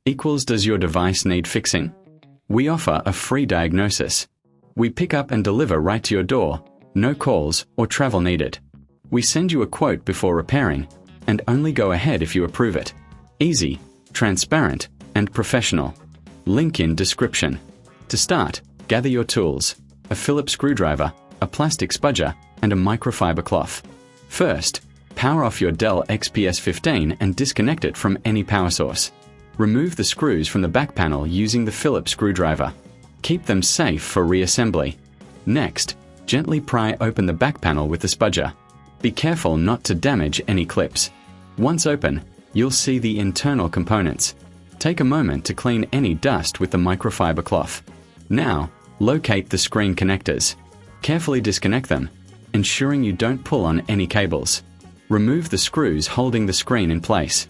equals does your device need fixing? We offer a free diagnosis. We pick up and deliver right to your door, no calls or travel needed. We send you a quote before repairing, and only go ahead if you approve it. Easy, transparent, and professional. Link in description. To start, gather your tools, a Phillips screwdriver, a plastic spudger, and a microfiber cloth. First, power off your Dell XPS 15 and disconnect it from any power source. Remove the screws from the back panel using the Phillips screwdriver. Keep them safe for reassembly. Next, gently pry open the back panel with the spudger. Be careful not to damage any clips. Once open, you'll see the internal components. Take a moment to clean any dust with the microfiber cloth. Now, locate the screen connectors. Carefully disconnect them, ensuring you don't pull on any cables. Remove the screws holding the screen in place.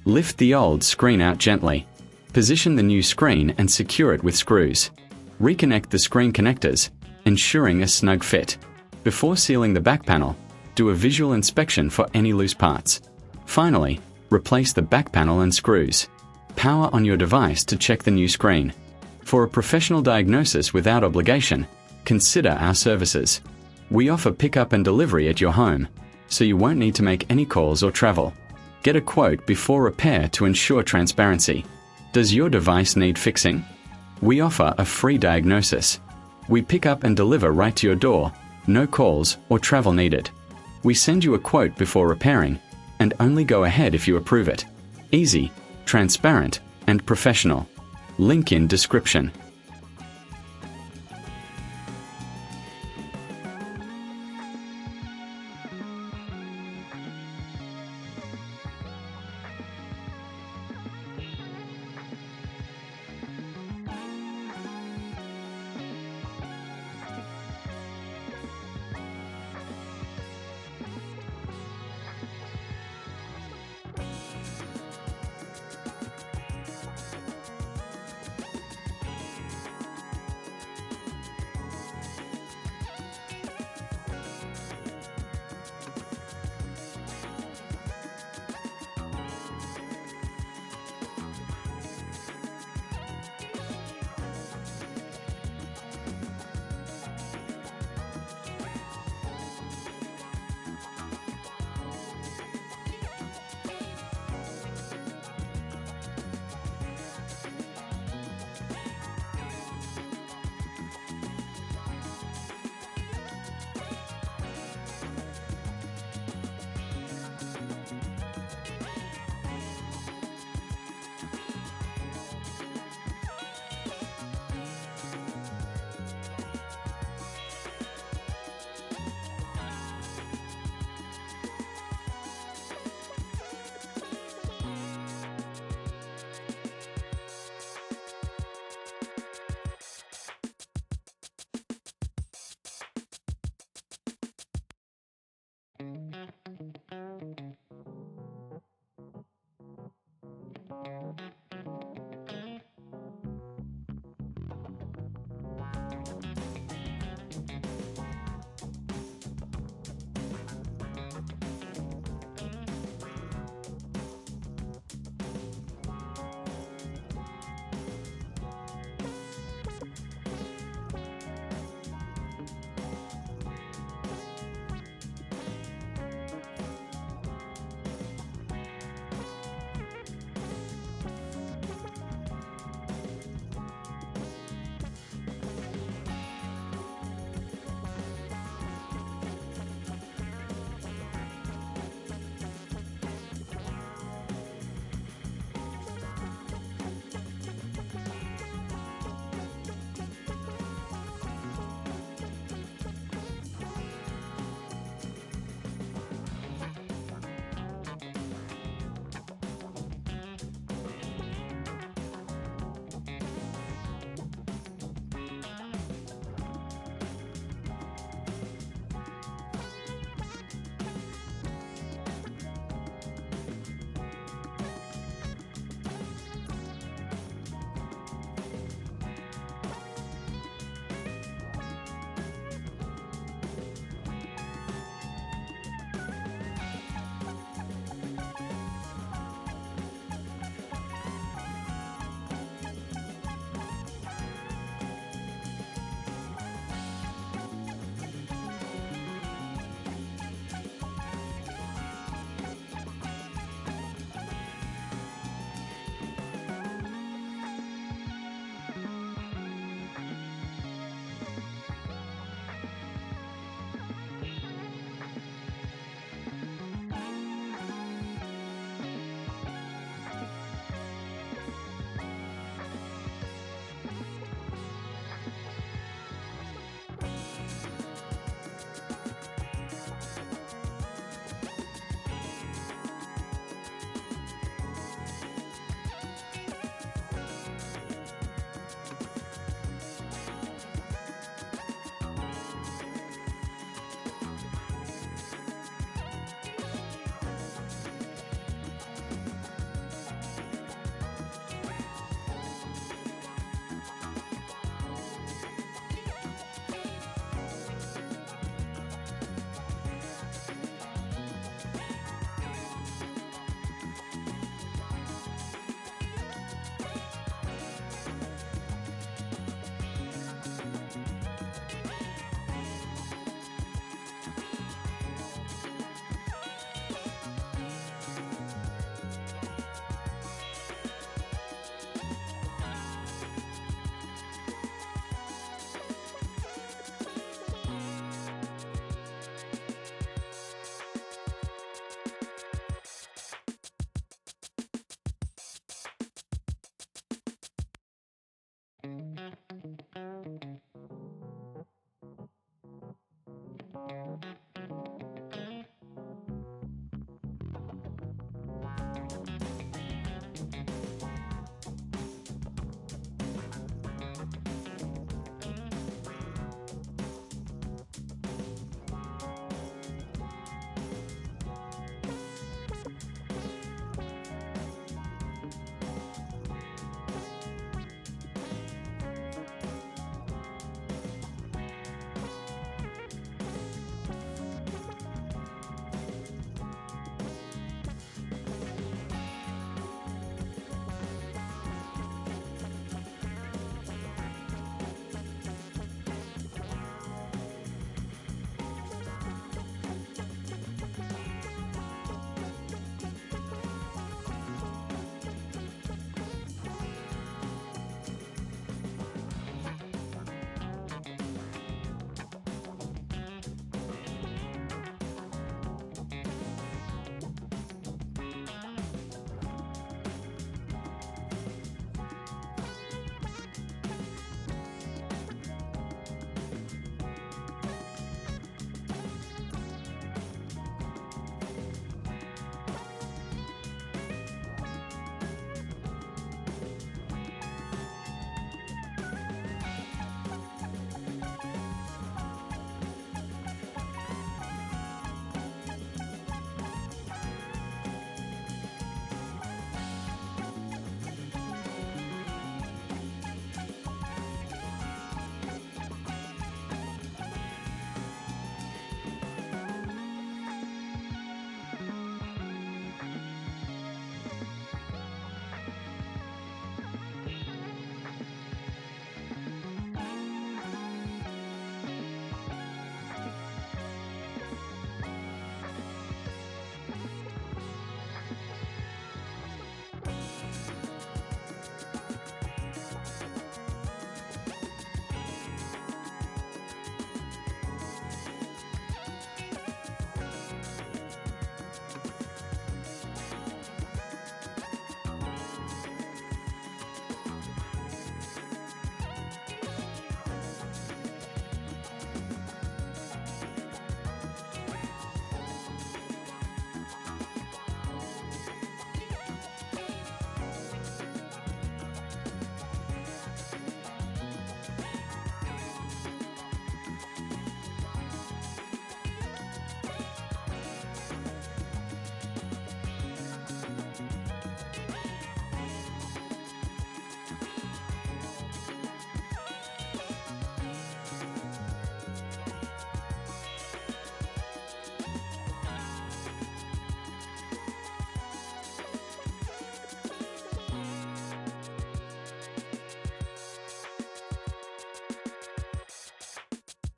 Lift the old screen out gently. Position the new screen and secure it with screws. Reconnect the screen connectors, ensuring a snug fit. Before sealing the back panel, do a visual inspection for any loose parts. Finally, replace the back panel and screws. Power on your device to check the new screen. For a professional diagnosis without obligation, consider our services. We offer pickup and delivery at your home, so you won't need to make any calls or travel. Get a quote before repair to ensure transparency. Does your device need fixing? We offer a free diagnosis. We pick up and deliver right to your door, no calls or travel needed. We send you a quote before repairing, and only go ahead if you approve it. Easy, transparent, and professional. Link in description.